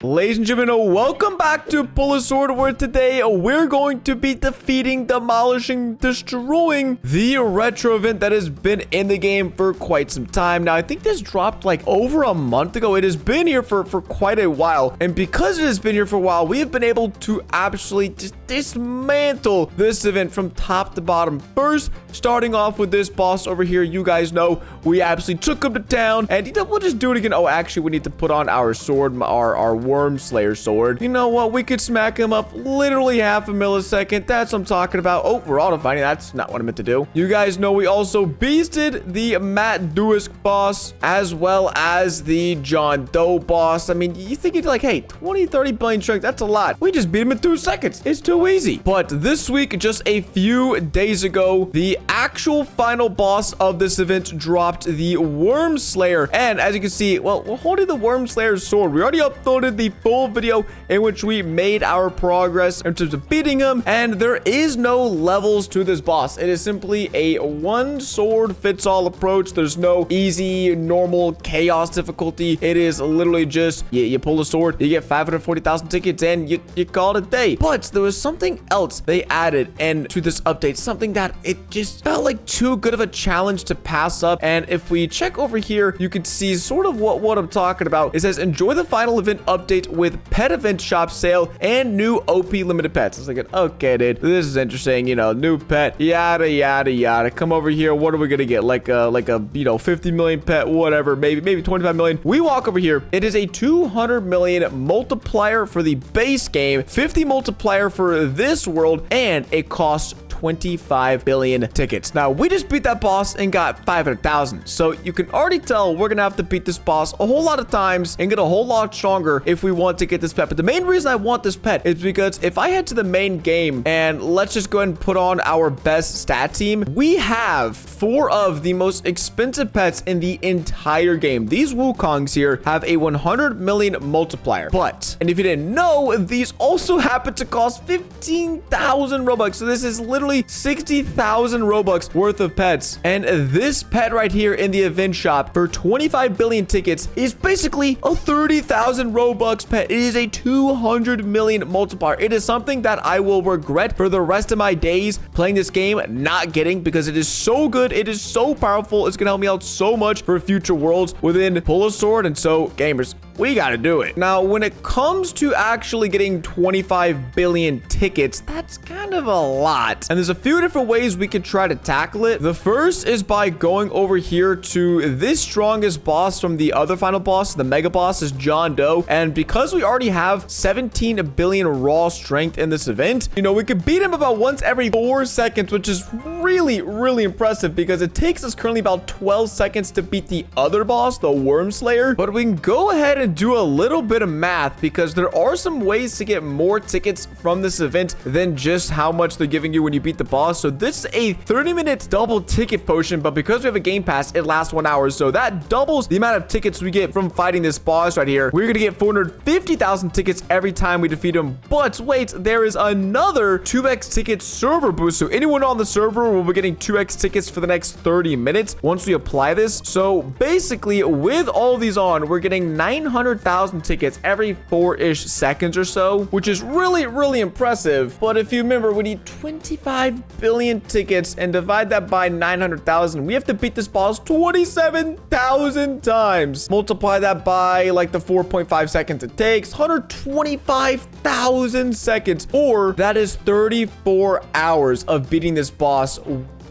Ladies and gentlemen, welcome back to Pull a Sword, where today we're going to be defeating, demolishing, destroying the retro event that has been in the game for quite some time. Now, I think this dropped like over a month ago. It has been here for quite a while. And because it has been here for a while, we have been able to absolutely just dismantle this event from top to bottom. First, starting off with this boss over here. You guys know we absolutely took him to town. And we'll just do it again. Oh, actually, we need to put on our sword, our Worm Slayer sword. You know what? We could smack him up literally half a millisecond. That's what I'm talking about. Oh, we're auto-fighting. That's not what I meant to do. You guys know we also beasted the Matt Duisk boss as well as the John Doe boss. I mean, you think you'd like, hey, 20, 30 billion strength, that's a lot. We just beat him in 2 seconds. It's too easy. But this week, just a few days ago, the actual final boss of this event dropped, the Worm Slayer. And as you can see, well, we're holding the Worm Slayer's sword. We already uploaded the full video in which we made our progress in terms of beating him, and there is no levels to this boss. It is simply a one sword fits all approach. There's no easy, normal, chaos difficulty. It is literally just you pull a sword, you get 540,000 tickets, and you call it a day. But there was something else they added and to this update, something that it just felt like too good of a challenge to pass up. And if we check over here, you can see sort of what I'm talking about. It says enjoy the final event update with pet event shop sale and new OP limited pets. I was like, okay, dude, this is interesting. You know, new pet, yada yada yada. Come over here. What are we gonna get? Like a 50 million pet, whatever. Maybe 25 million. We walk over here. It is a 200 million multiplier for the base game, 50 multiplier for this world, and it costs 25 billion tickets. Now, we just beat that boss and got 500,000. So you can already tell we're gonna have to beat this boss a whole lot of times and get a whole lot stronger if we want to get this pet. But the main reason I want this pet is because if I head to the main game and let's just go ahead and put on our best stat team, we have 4 of the most expensive pets in the entire game. These Wukongs here have a 100 million multiplier. But, and if you didn't know, these also happen to cost 15,000 Robux. So this is literally 60,000 Robux worth of pets. And this pet right here in the event shop for 25 billion tickets is basically a 30,000 Robux pet. It is a 200 million multiplier. It is something that I will regret for the rest of my days playing this game not getting, because it is so good. It is so powerful. It's gonna help me out so much for future worlds within Pull a Sword. And so, gamers, we gotta do it. Now, when it comes to actually getting 25 billion tickets, that's kind of a lot. And there's a few different ways we could try to tackle it. The first is by going over here to this strongest boss from the other final boss. The mega boss is John Doe. And because we already have 17 billion raw strength in this event, you know, we could beat him about once every 4 seconds, which is really, really impressive because it takes us currently about 12 seconds to beat the other boss, the Worm Slayer. But we can go ahead and do a little bit of math because there are some ways to get more tickets from this event than just how much they're giving you when you beat the boss. So this is a 30-minute double ticket potion, but because we have a game pass, it lasts 1 hour. So that doubles the amount of tickets we get from fighting this boss right here. We're gonna get 450,000 tickets every time we defeat him. But wait, there is another 2x ticket server boost. So anyone on the server will be getting 2x tickets for the next 30 minutes once we apply this. So basically, with all of these on, we're getting 900,000 tickets every 4-ish seconds or so, which is really, really impressive. But if you remember, we need 25 billion tickets and divide that by 900,000. We have to beat this boss 27,000 times. Multiply that by like the 4.5 seconds it takes, 125,000 seconds, or that is 34 hours of beating this boss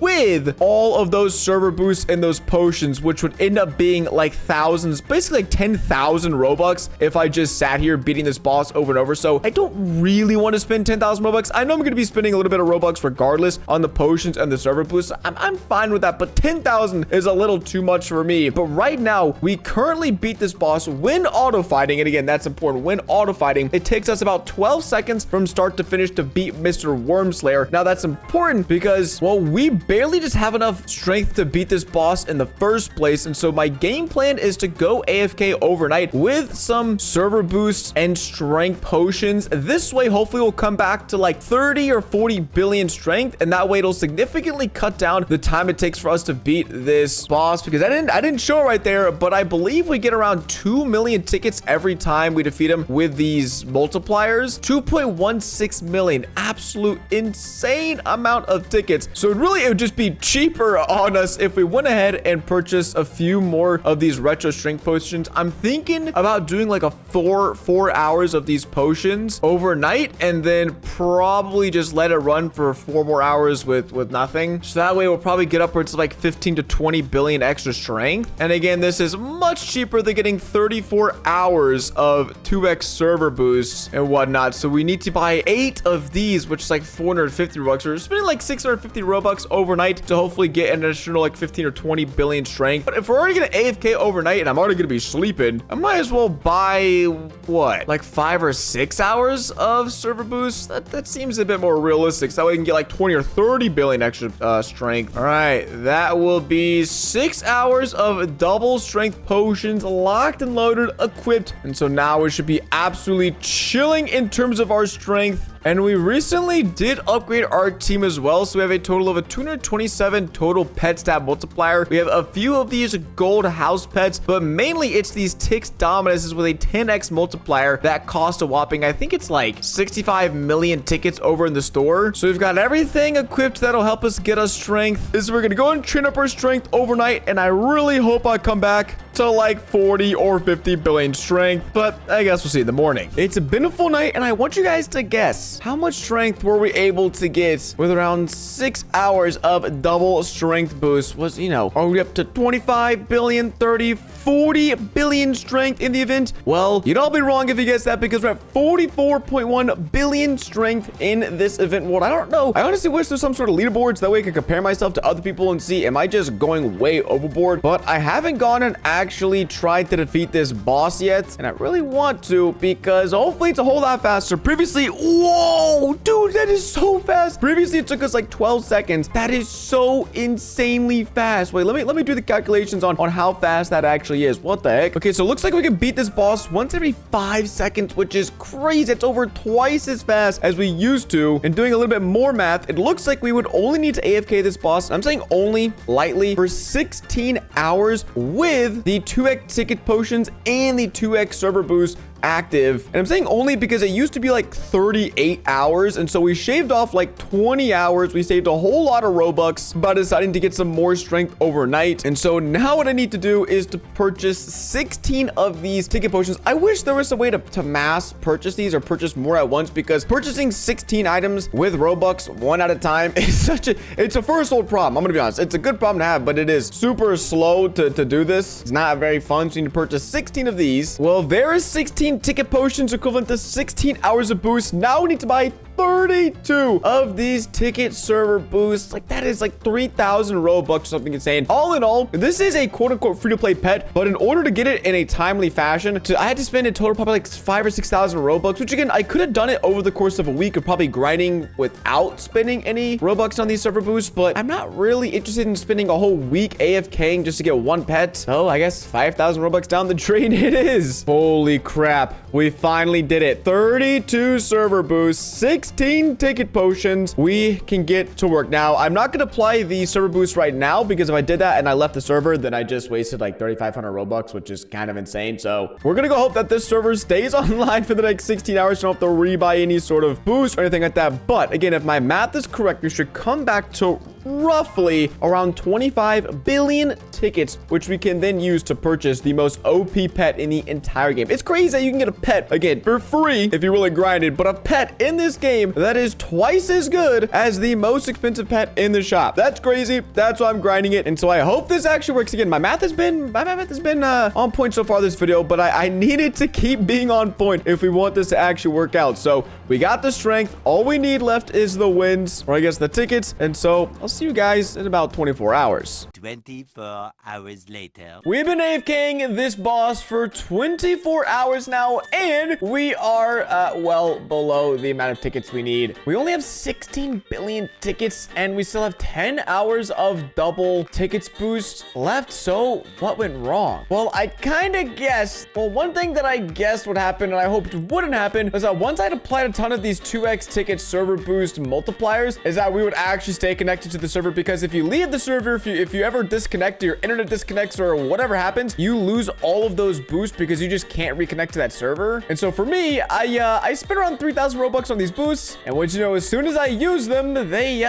with all of those server boosts and those potions, which would end up being like thousands, basically like 10,000 Robux if I just sat here beating this boss over and over. So I don't really want to spend 10,000 Robux. I know I'm going to be spending a little bit of Robux regardless on the potions and the server boosts. I'm fine with that, but 10,000 is a little too much for me. But right now, we currently beat this boss when auto-fighting. And again, that's important. When auto-fighting, it takes us about 12 seconds from start to finish to beat Mr. Worm Slayer. Now, that's important because, well, we barely just have enough strength to beat this boss in the first place. And so my game plan is to go AFK overnight with some server boosts and strength potions. This way, hopefully we'll come back to like 30 or 40 billion strength. And that way it'll significantly cut down the time it takes for us to beat this boss, because I didn't show it right there, but I believe we get around 2 million tickets every time we defeat him with these multipliers. 2.16 million, absolute insane amount of tickets. So it would just be cheaper on us if we went ahead and purchased a few more of these retro strength potions. I'm thinking about doing like a four hours of these potions overnight, and then probably just let it run for 4 more hours with nothing. So that way we'll probably get upwards of like 15 to 20 billion extra strength. And again, this is much cheaper than getting 34 hours of 2x server boosts and whatnot. So we need to buy 8 of these, which is like 450 Robux. We're spending like 650 Robux overnight to hopefully get an additional like 15 or 20 billion strength. But if we're already gonna AFK overnight and I'm already gonna be sleeping, I might as well buy what, like 5 or 6 hours of server boosts. That seems a bit more realistic, so that way we can get like 20 or 30 billion extra strength. All right, that will be 6 hours of double strength potions locked and loaded, equipped. And so now we should be absolutely chilling in terms of our strength. And we recently did upgrade our team as well. So we have a total of a 227 total pet stat multiplier. We have a few of these gold house pets, but mainly it's these Tix Dominuses with a 10x multiplier that cost a whopping, I think it's like 65 million tickets over in the store. So we've got everything equipped that'll help us get us strength. So we're gonna go and train up our strength overnight, and I really hope I come back to like 40 or 50 billion strength, but I guess we'll see in the morning. It's been a full night, and I want you guys to guess how much strength were we able to get with around 6 hours of double strength boost. Was, are we up to 25 billion, 30, 40 billion strength in the event? Well, you'd all be wrong if you guessed that, because we're at 44.1 billion strength in this event world. I don't know. I honestly wish there's some sort of leaderboard so that way I could compare myself to other people and see, am I just going way overboard? But I haven't gone and actually tried to defeat this boss yet, and I really want to, because hopefully it's a whole lot faster. Previously, whoa, dude, that is so fast. Previously, it took us like 12 seconds. That is so insanely fast. Wait, let me do the calculations on how fast that actually is. What the heck? Okay, so it looks like we can beat this boss once every 5 seconds, which is crazy. It's over twice as fast as we used to. And doing a little bit more math, it looks like we would only need to AFK this boss, I'm saying only lightly, for 16 hours with the 2x ticket potions and the 2x server boost active. And I'm saying only because it used to be like 38 hours, and so we shaved off like 20 hours. We saved a whole lot of Robux by deciding to get some more strength overnight. And so now what I need to do is to purchase 16 of these ticket potions. I wish there was a way to mass purchase these or purchase more at once, because purchasing 16 items with Robux one at a time is it's a first world problem. I'm gonna be honest, it's a good problem to have, but it is super slow to do this. It's not very fun. So you need to purchase 16 of these. Well, there is 16 ticket potions equivalent to 16 hours of boost. Now we need to buy 32 of these ticket server boosts. Like, that is like 3,000 Robux or something insane. All in all, this is a quote-unquote free-to-play pet, but in order to get it in a timely fashion, I had to spend a total probably like 5,000 or 6,000 Robux, which again, I could have done it over the course of a week of probably grinding without spending any Robux on these server boosts, but I'm not really interested in spending a whole week AFKing just to get one pet. So I guess 5,000 Robux down the drain it is. Holy crap. We finally did it. 32 server boosts, 16 ticket potions. We can get to work. Now, I'm not going to apply the server boost right now, because if I did that and I left the server, then I just wasted like 3,500 Robux, which is kind of insane. So we're going to go hope that this server stays online for the next 16 hours. So I don't have to rebuy any sort of boost or anything like that. But again, if my math is correct, we should come back to roughly around 25 billion tickets, which we can then use to purchase the most OP pet in the entire game. It's crazy that you can get a pet, again, for free if you really grinded, but a pet in this game that is twice as good as the most expensive pet in the shop. That's crazy. That's why I'm grinding it. And so I hope this actually works. Again, my math has been on point so far this video, but I need it to keep being on point if we want this to actually work out. So we got the strength. All we need left is the wins, or I guess the tickets. And so I'll see you guys in about 24 hours. 24 hours later. We've been AFKing this boss for 24 hours now, and we are, well below the amount of tickets we need. We only have 16 billion tickets, and we still have 10 hours of double tickets boost left. So what went wrong? Well, I kind of guessed. Well, one thing that I guessed would happen, and I hoped wouldn't happen, was that once I'd applied a ton of these 2x ticket server boost multipliers, is that we would actually stay connected to the server. Because if you leave the server, if you ever disconnect, your internet disconnects or whatever happens, you lose all of those boosts because you just can't reconnect to that server. And so for me, I spent around 3,000 Robux on these boosts, and what you know, as soon as I used them, they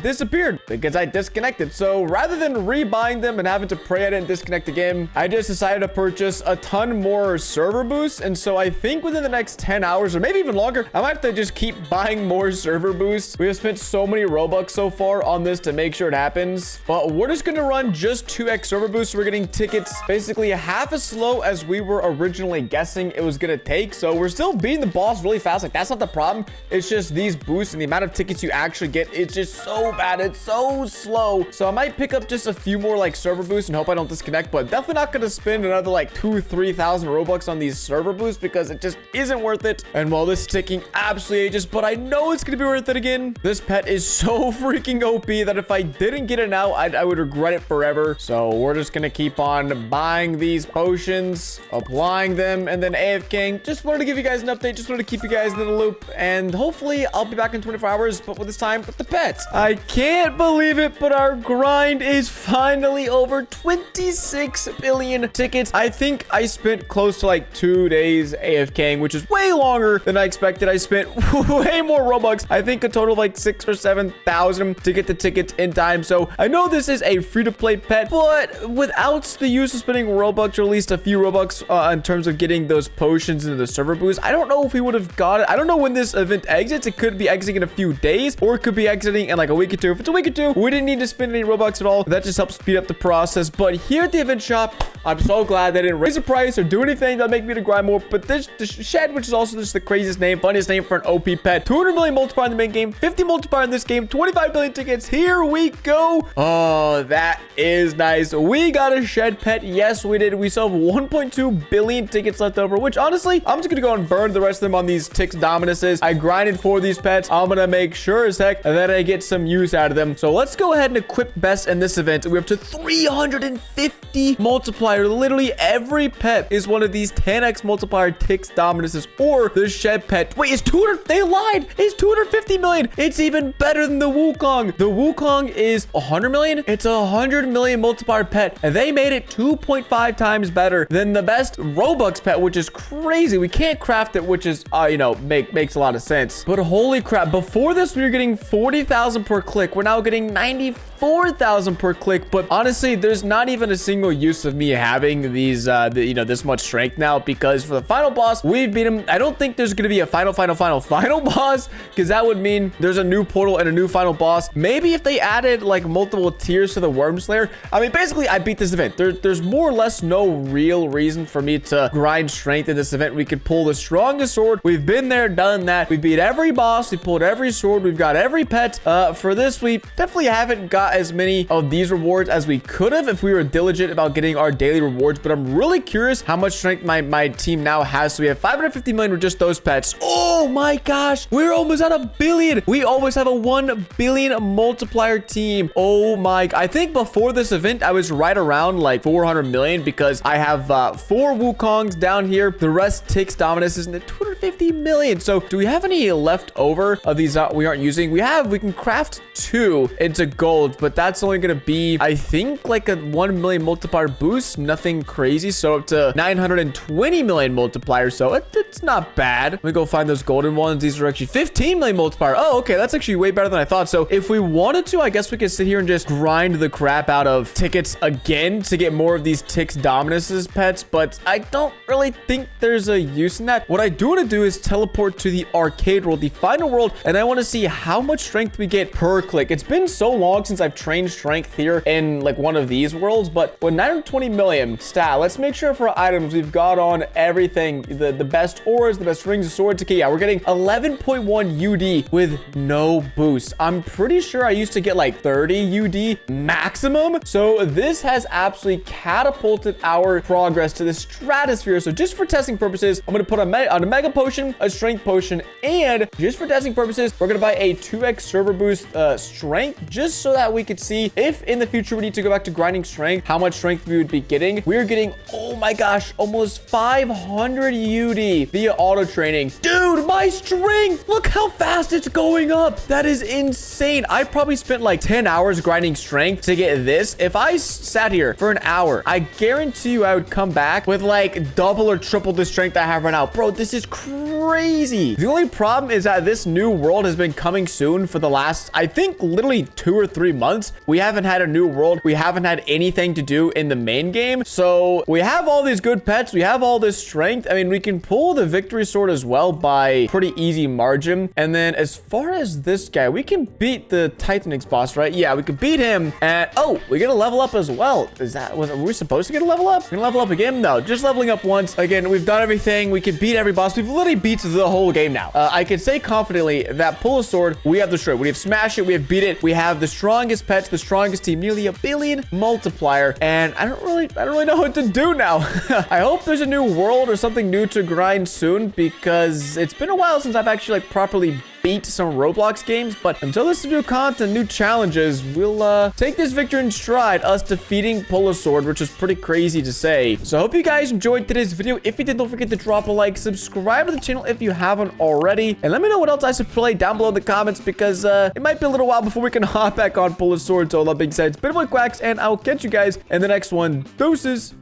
disappeared because I disconnected. So rather than rebuying them and having to pray I didn't disconnect again, I just decided to purchase a ton more server boosts. And so I think within the next 10 hours or maybe even longer, I might have to just keep buying more server boosts. We have spent so many Robux so far on this to make sure it happens, but we're just gonna run just 2x server boosts. We're getting tickets basically half as slow as we were originally guessing it was gonna take. So we're still beating the boss really fast. Like, that's not the problem. It's just these boosts and the amount of tickets you actually get. It's just so bad. It's so slow. So I might pick up just a few more like server boosts and hope I don't disconnect, but definitely not gonna spend another like 2,000-3,000 Robux on these server boosts because it just isn't worth it. And while this is taking absolutely ages, but I know it's gonna be worth it again. This pet is so freaking OP that if I didn't get it now, I would regret it forever. So we're just gonna keep on buying these potions, applying them, and then AFKing. Just wanted to give you guys an update. Just wanted to keep you guys in the loop, and hopefully I'll be back in 24 hours, but with this time with the pets. I can't believe it, but our grind is finally over. 26 billion tickets. I think I spent close to like 2 days AFKing, which is way longer than I expected. I spent way more Robux. I think a total of like 6,000 or 7,000 to get the tickets in time. So I know this is a free-to-play pet, but without the use of spending Robux, or at least a few Robux in terms of getting those potions into the server boost, I don't know if we would have got it. I don't know when this event exits. It could be exiting in a few days, or it could be exiting in like a week or two. If it's a week or two, we didn't need to spend any Robux at all. That just helps speed up the process. But here at the event shop, I'm so glad they didn't raise the price or do anything that make me to grind more. But this shed, which is also just the craziest name, funniest name for an OP pet, 200 million multiplier in the main game, 50 multiplier in this game, 25 billion tickets. Here we go. Oh, that is nice. We got a shed pet. Yes, we did. We still have 1.2 billion tickets left over, which honestly, I'm just gonna go and burn the rest of them on these Tix Dominuses. I grinded for these pets. I'm gonna make sure as heck that I get some use out of them. So let's go ahead and equip best in this event. We're up to 350 multiplier. Literally every pet is one of these 10x multiplier Tix Dominuses or the shed pet. Wait, it's 200. They lied. It's 250 million. It's even better than the Wukong. The Wukong is 100 million. It's a 100 million multiplier pet, and they made it 2.5 times better than the best Robux pet, which is crazy. We can't craft it, which is, you know, makes a lot of sense. But holy crap, before this, we were getting 40,000 per click. We're now getting 94,000 per click. But honestly, there's not even a single use of me having these, you know, this much strength now, because for the final boss, we've beat him. I don't think there's going to be a final boss, because that would mean there's a new portal and a new final boss. Maybe if they added like multiple tiers to the Worm Slayer. I mean, basically, I beat this event. There's more or less no real reason for me to grind strength in this event. We could pull the strongest sword. We've been there, done that. We beat every boss. We pulled every sword. We've got every pet. For this, we definitely haven't got as many of these rewards as we could have if we were diligent about getting our daily rewards. But I'm really curious how much strength my team now has. So we have 550 million with just those pets. Oh my gosh, we're almost at 1 billion. We almost have a 1 billion multiplier team. Oh my, I think before this event, I was right around like 400 million because I have 4 Wukongs down here. The rest Tix Dominus in the 250 million. So do we have any left over of these we aren't using? We can craft 2 into gold, but that's only going to be, I think, like a 1 million multiplier boost. Nothing crazy. So up to 920 million multiplier. So it's not bad. Let me go find those golden ones. These are actually 15 million multiplier. Oh, okay. That's actually way better than I thought. So if we wanted to, I guess we could sit here and just grind the crap out of tickets again to get more of these Tix Dominuses pets, but I don't really think there's a use in that. What I do want to to do is teleport to the arcade world, the final world, and I want to see how much strength we get per click. It's been so long since I've trained strength here in like one of these worlds, but with 920 million stat, let's make sure for items we've got on everything, the best auras, the best rings of swords. Okay, yeah, we're getting 11.1 UD with no boost. I'm pretty sure I used to get like 30 UD maximum. So this has absolutely catapulted our progress to the stratosphere. So just for testing purposes, I'm going to put on a mega potion, a strength potion, and just for testing purposes, we're going to buy a 2x server boost strength, just so that we could see if in the future we need to go back to grinding strength, how much strength we would be getting. We're getting, oh my gosh, almost 500 UD via auto training. Dude, my strength, look how fast it's going up. That is insane. I probably spent like 10 hours grinding strength to get this. If I sat here for an hour, I guarantee you I would come back with like double or triple the strength I have right now. Bro, this is crazy. The only problem is that this new world has been coming soon for the last, I think, literally 2 or 3 months. We haven't had a new world. We haven't had anything to do in the main game. So we have all these good pets. We have all this strength. I mean, we can pull the victory sword as well by pretty easy margin. And then as far as this guy, we can beat the Titanix boss, right? Yeah, we can beat him. And oh, we get a level up as well. Were we supposed to get a level up? We're gonna level up again? No, just leveling up once. Again, we've done everything. We can beat every boss. We've literally beat the whole game now. I can say confidently that pull a sword, we have destroyed. We have smashed it. We have beat it. We have the strongest pets, the strongest team, nearly 1 billion multiplier. And I don't really know what to do now. I hope there's a new world or something new to grind soon, because it's been a while since I've actually like properly beat some Roblox games. But until there's new content, new challenges, we'll take this victory in stride, us defeating Pull a Sword, which is pretty crazy to say. So I hope you guys enjoyed today's video. If you did, don't forget to drop a like, subscribe to the channel if you haven't already, and let me know what else I should play down below in the comments, because it might be a little while before we can hop back on Pull a Sword. So all that being said, it's been a boy Quacks, and I'll catch you guys in the next one. Deuces.